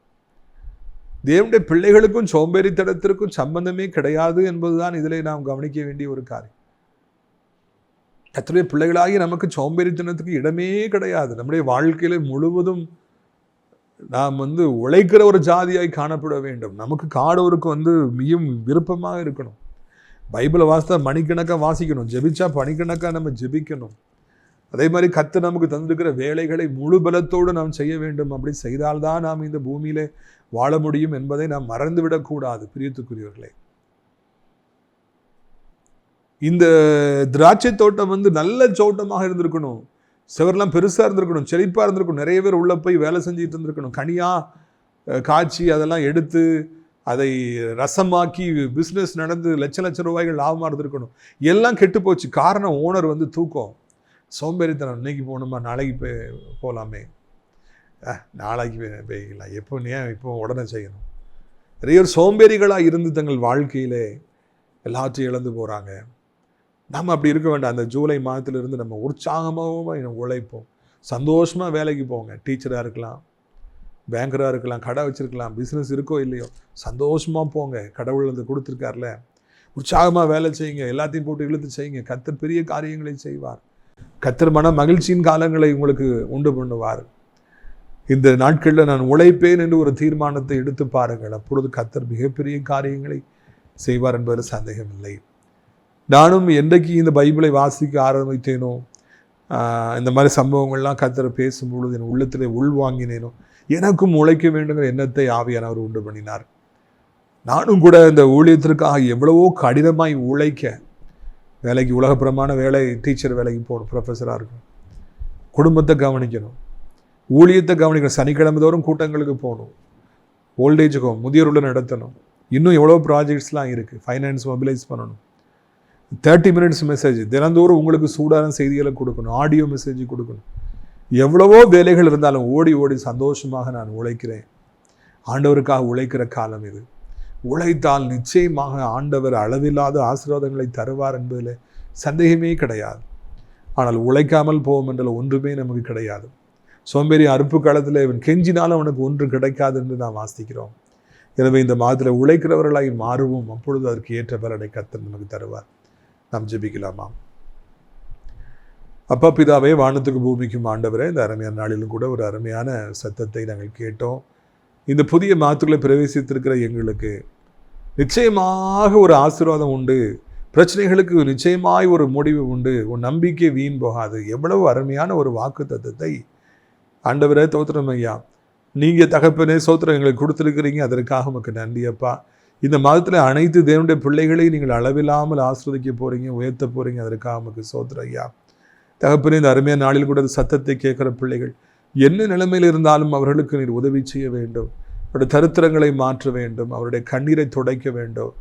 தேவனுடைய பிள்ளைகளுக்கும் சோம்பேறித்தனத்திற்கும் சம்பந்தமே கிடையாது என்பதுதான் இதில் நாம் கவனிக்க வேண்டிய ஒரு காரியம். கர்த்தருடைய பிள்ளைகளாகி நமக்கு சோம்பேறித்தனத்துக்கு இடமே கிடையாது. நம்முடைய வாழ்க்கையில முழுவதும் நாம் வந்து உழைக்கிற ஒரு ஜாதியாய் காணப்பட வேண்டும். நமக்கு காடோருக்கு வந்து மிகவும் விருப்பமாக இருக்கணும். பைபிளை வாசித்தா மணிக்கணக்காக வாசிக்கணும், ஜெபிச்சா பணிக்கணக்காக நம்ம ஜெபிக்கணும். அதே மாதிரி கர்த்தர் நமக்கு தந்திருக்கிற வேலைகளை முழு பலத்தோடு நாம் செய்ய வேண்டும். அப்படி செய்தால்தான் நாம் இந்த பூமியிலே வாழ முடியும் என்பதை நாம் மறந்துவிடக்கூடாது. பிரியத்துக்குரியவர்களே, இந்த திராட்சை தோட்டம் வந்து நல்ல தோட்டமாக இருந்திருக்கணும், சிவரெல்லாம் பெருசாக இருந்திருக்கணும், செழிப்பாக இருந்திருக்கணும், நிறைய பேர் உள்ளே போய் வேலை செஞ்சுட்டு இருந்திருக்கணும், கனியாக காய்ச்சி அதெல்லாம் எடுத்து அதை ரசமாக்கி பிஸ்னஸ் நடந்து லட்ச ரூபாய்கள் லாபமாக இருந்திருக்கணும். எல்லாம் கெட்டு போச்சு. காரணம் ஓனர் வந்து தூக்கம், சோம்பேறித்தனம். இன்னைக்கு போகணுமா, நாளைக்கு போகலாமே, நாளைக்கு போய்க்கலாம், எப்போ ஏன் இப்போ உடனே செய்யணும். நிறைய சோம்பேறிகளாக இருந்து தங்கள் வாழ்க்கையிலே எல்லாத்தையும் இழந்து போகிறாங்க. நம்ம அப்படி இருக்க வேண்டாம். அந்த ஜூலை மாதத்திலிருந்து நம்ம உற்சாகமாகவும் உழைப்போம், சந்தோஷமாக வேலைக்கு போங்க. டீச்சராக இருக்கலாம், பேங்கராக இருக்கலாம், கடை வச்சுருக்கலாம், பிஸ்னஸ் இருக்கோ இல்லையோ, சந்தோஷமாக போங்க. கடவுள் அது கொடுத்துருக்கார்ல, உற்சாகமாக வேலை செய்யுங்க, எல்லாத்தையும் போட்டு இழுத்து செய்யுங்க. கர்த்தர் பெரிய காரியங்களை செய்வார். கர்த்தர் மன மகிழ்ச்சியின் காலங்களை உங்களுக்கு உண்டு பண்ணுவார். இந்த நாட்களில் நான் உழைப்பேன் என்று ஒரு தீர்மானத்தை எடுத்து பாருங்கள். அப்பொழுது கர்த்தர் மிகப்பெரிய காரியங்களை செய்வார் என்பதில் சந்தேகமில்லை. நானும் என்றைக்கு இந்த பைபிளை வாசிக்க ஆரம்பித்தேனோ, இந்த மாதிரி சம்பவங்கள்லாம் கர்த்தர் பேசும்பொழுது என் உள்ளத்திலே உள்வாங்கினேனோ, எனக்கும் உழைக்க வேண்டுங்கிற எண்ணத்தை ஆவியானவர் உண்டு பண்ணினார். நானும் கூட இந்த ஊழியத்திற்காக எவ்வளவோ கடினமாய் உழைக்க, வேலைக்கு உலகப்புறமான வேலை, டீச்சர் வேலைக்கு போகணும், ப்ரொஃபஸராக இருக்கணும், குடும்பத்தை கவனிக்கணும், ஊழியத்தை கவனிக்கணும், சனிக்கிழமை தோறும் கூட்டங்களுக்கு போகணும், ஓல்டேஜ் ஹோம், முதியோருள்ள நடத்தணும், இன்னும் எவ்வளோ ப்ராஜெக்ட்ஸ்லாம் இருக்குது, ஃபைனான்ஸ் மொபிலைஸ் பண்ணணும், 30 minutes மெசேஜ் தினந்தோறும் உங்களுக்கு சூடான செய்திகளை கொடுக்கணும், ஆடியோ மெசேஜ் கொடுக்கணும். எவ்வளவோ வேலைகள் இருந்தாலும் ஓடி ஓடி சந்தோஷமாக நான் உழைக்கிறேன். ஆண்டவருக்காக உழைக்கிற காலம் இது. உழைத்தால் நிச்சயமாக ஆண்டவர் அளவில்லாத ஆசீர்வாதங்களை தருவார் என்பதில் சந்தேகமே கிடையாது. ஆனால் உழைக்காமல் போவோம் என்றால் ஒன்றுமே நமக்கு கிடையாது. சோம்பேறி அறுப்பு காலத்தில் இவன் கெஞ்சினாலும் அவனுக்கு ஒன்று கிடைக்காது என்று நாம் வாசிக்கிறோம். எனவே இந்த மாதத்தில் உழைக்கிறவர்களாய் மாறுவோம். அப்பொழுது அதற்கு ஏற்ற பலனை கர்த்தர் நமக்கு தருவார். நாம் ஜெபிக்கலாமா? அப்பா பிதாவே, வானத்துக்கு பூமிக்கும் ஆண்டவரே, இந்த அருமையான நாளிலும் கூட ஒரு அருமையான சத்தத்தை நாங்கள் கேட்டோம். இந்த புதிய மாதத்துக்குள்ளே பிரவேசித்திருக்கிற எங்களுக்கு நிச்சயமாக ஒரு ஆசீர்வாதம் உண்டு, பிரச்சனைகளுக்கு நிச்சயமாய் ஒரு முடிவு உண்டு, ஒரு நம்பிக்கை வீண் போகாது. எவ்வளவு அருமையான ஒரு வாக்கு தத்தத்தை ஆண்டவரே, தோத்திரம் ஐயா. நீங்கள் தகப்பனே சோத்திரம் எங்களுக்கு கொடுத்துருக்கிறீங்க, அதற்காக உமக்கு நன்றி அப்பா. இந்த மாதத்தில் அனைத்து தேவனுடைய பிள்ளைகளை நீங்கள் அளவில்லாமல் ஆஸ்வதிக்க போகிறீங்க, உயர்த்த போகிறீங்க, அதற்காக உமக்கு சோத்திரம் ஐயா. தகப்பனே, இந்த அருமையான நாளில் கூட சத்தத்தை கேட்குற பிள்ளைகள் என்ன நிலைமையில் இருந்தாலும் அவர்களுக்கு நீர் உதவி செய்ய வேண்டும், அவருடைய தரித்திரங்களை மாற்ற வேண்டும், அவருடைய கண்ணீரை துடைக்க வேண்டும்.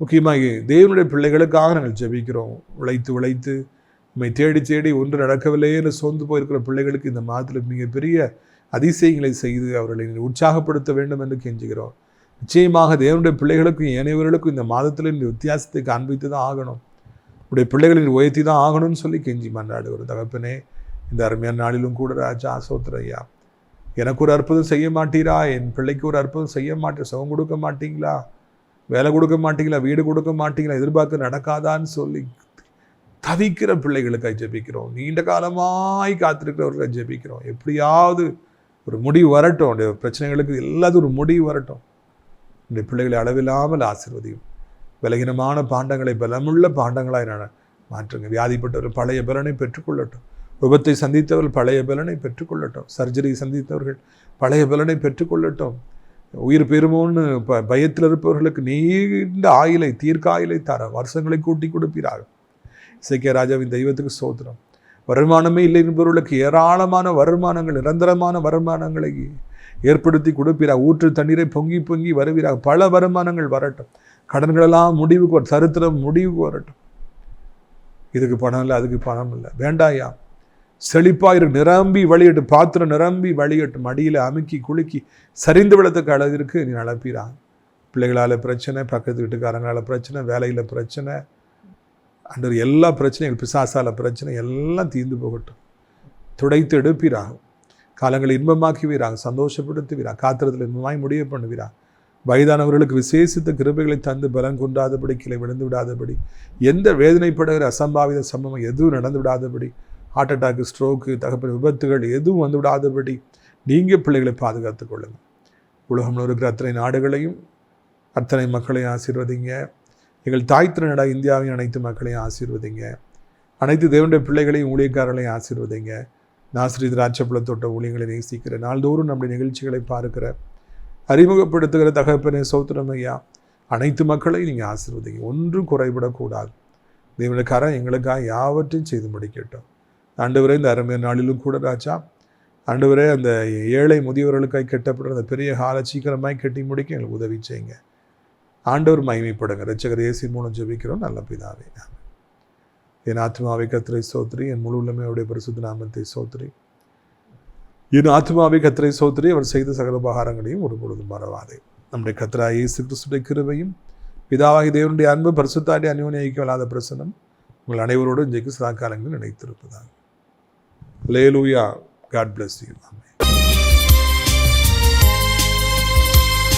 முக்கியமாக தேவனுடைய பிள்ளைகளுக்காக நாங்கள் ஜெபிக்கிறோம். உழைத்து உழைத்து உண்மை தேடி தேடி ஒன்று நடக்கவில்லையே என்று சோர்ந்து போயிருக்கிற பிள்ளைகளுக்கு இந்த மாதத்தில் மிகப்பெரிய அதிசயங்களை செய்து அவர்களை உற்சாகப்படுத்த வேண்டும் என்று கெஞ்சுகிறோம். நிச்சயமாக தேவனுடைய பிள்ளைகளுக்கும் ஏனையவர்களுக்கும் இந்த மாதத்தில் இந்த வித்தியாசத்தை காண்பித்து தான் ஆகணும், உடைய பிள்ளைகளின் உயர்த்தி தான் ஆகணும்னு சொல்லி கெஞ்சி மன்றாடுகிறோம். தகப்பனே, இந்த அருமையான நாளிலும் கூட ராஜா சோத்திரம் ஐயா, எனக்கு ஒரு அற்புதம் செய்ய மாட்டீரா, என் பிள்ளைக்கு ஒரு அற்புதம் செய்ய மாட்டேன், சுகம் கொடுக்க மாட்டீங்களா, வேலை கொடுக்க மாட்டீங்களா, வீடு கொடுக்க மாட்டீங்களா, எதிர்பார்க்க நடக்காதான்னு சொல்லி தவிக்கிற பிள்ளைகளுக்காக ஜெபிக்கிறோம். நீண்ட காலமாய் காத்திருக்கிறவர்களுக்காக ஜெபிக்கிறோம். எப்படியாவது ஒரு முடிவு வரட்டும், உடைய பிரச்சனைகளுக்கு எல்லாத்துக்கும் ஒரு முடிவு வரட்டும். உடைய பிள்ளைகளை அளவில்லாமல் ஆசீர்வதியும். பலகீனமான பாண்டங்களை பலமுள்ள பாண்டங்களாய் மாற்றுங்க. வியாதிப்பட்டவர்கள் பழைய பலனை பெற்றுக்கொள்ளட்டும். விபத்தை சந்தித்தவர்கள் பழைய பலனை பெற்றுக்கொள்ளட்டும். சர்ஜரி சந்தித்தவர்கள் பழைய பலனை பெற்றுக்கொள்ளட்டும். உயிர் பெறுமோன்னு பயத்தில் இருப்பவர்களுக்கு நீண்ட ஆயிலை, தீர்க்க ஆயிலை தர வருஷங்களை கூட்டி கொடுப்பீராக. இசைக்கிய ராஜாவின் தெய்வத்துக்கு சோத்திரம். வருமானமே இல்லை என்பவர்களுக்கு ஏராளமான வருமானங்கள், நிரந்தரமான வருமானங்களை ஏற்படுத்தி கொடுப்பீராக. ஊற்று தண்ணீரை பொங்கி பொங்கி வருவீராக. பல வருமானங்கள் வரட்டும். கடன்களெல்லாம் முடிவுக்கு வர, சரித்திரம் முடிவுக்கு வரட்டும். இதுக்கு பணம் இல்லை, அதுக்கு பணம் இல்லை, வேண்டாயா. செழிப்பாயிரு, நிரம்பி வழியட்டு, பாத்திரம் நிரம்பி வழியட்டும். மடியில் அமுக்கி குலுக்கி சரிந்து விளத்துக்கு அளவிற்கு நீ நடப்பீராங்க. பிள்ளைகளால் பிரச்சனை, பக்கத்து வீட்டுக்காரங்களால் பிரச்சனை, வேலையில் பிரச்சனை, அன்று எல்லா பிரச்சனைகள், பிசாசால பிரச்சனை எல்லாம் தீர்ந்து போகட்டும். துடைத்து எடுப்பீராகும். காலங்களை இன்பமாக்குவீராங்க, சந்தோஷப்படுத்துவீராக. காத்திரத்தில் இன்பமாய் முடிவு பண்ணுவீராக. வயதானவர்களுக்கு விசேஷித்த கிருபைகளை தந்து பலன் கொண்டாதபடி, கிளை விழுந்து விடாதபடி, எந்த வேதனைப்படுகிற அசம்பாவித சம்பவம் எதுவும் நடந்து விடாதபடி, ஹார்ட் அட்டாக்கு, ஸ்ட்ரோக்கு, தகப்பன விபத்துகள் எதுவும் வந்து விடாதபடி நீங்கள் பிள்ளைகளை பாதுகாத்துக் கொள்ளுங்கள். உலகம்ல இருக்கிற அத்தனை நாடுகளையும் அத்தனை மக்களையும் ஆசீர்வதிங்க. எங்கள் தாய் திருநாடா இந்தியாவின் அனைத்து மக்களையும் ஆசீர்வதிங்க. அனைத்து தேவனுடைய பிள்ளைகளையும் ஊழியக்காரர்களையும் ஆசீர்வதிங்க. நாசிரி திராட்சைப்பழ தோட்ட ஊழியங்களை நேசிக்கிற, நாள்தோறும் நம்முடைய நிகழ்ச்சிகளை பார்க்கிற, அறிமுகப்படுத்துகிற தகப்பனே சோத்திரம் ஐயா, அனைத்து மக்களையும் நீங்கள் ஆசீர்வதிங்க. ஒன்றும் குறைபடக்கூடாது. தேவனுடைய கரம் எங்களுக்காக யாவற்றையும் செய்து முடிக்கட்டும். ஆண்டவரே, இந்த அருமையான நாளிலும் கூட ராஜா, ஆண்டவரே, அந்த ஏழை முதியவர்களுக்காக கெட்டப்படுற அந்த பெரிய ஹாலை சீக்கிரமாய் கட்டி முடிக்க எங்களுக்கு உதவி செய்யுங்க. ஆண்டவர் மகிமைப்படுங்க. இரட்சகர் இயேசுவின் மூலம் ஜெபிக்கிறோம் நல்ல பிதாவே. என் ஆத்மாவை கர்த்தரை சோத்திரி, என் முழு உள்ளமையுடைய பரிசுத்த நாமத்தை சோத்திரி. என் ஆத்மாவை கர்த்தரை சோத்திரி, அவர் செய்த சகல உபகாரங்களையும் ஒரு பொழுதும் மறவாதே. நம்முடைய கர்த்தராகிய இயேசு கிறிஸ்துவின் கிருபையும் பிதாவாகிய தேவனுடைய அன்பு பரிசுத்தாடி அந்யோன்ய ஐக்கியமில்லாத பிரசன்னம் உங்கள் அனைவரோடும் இன்றைக்கு சதா காலங்களில் நினைத்திருப்பதாக. அல்லேலூயா. God bless you. Amen.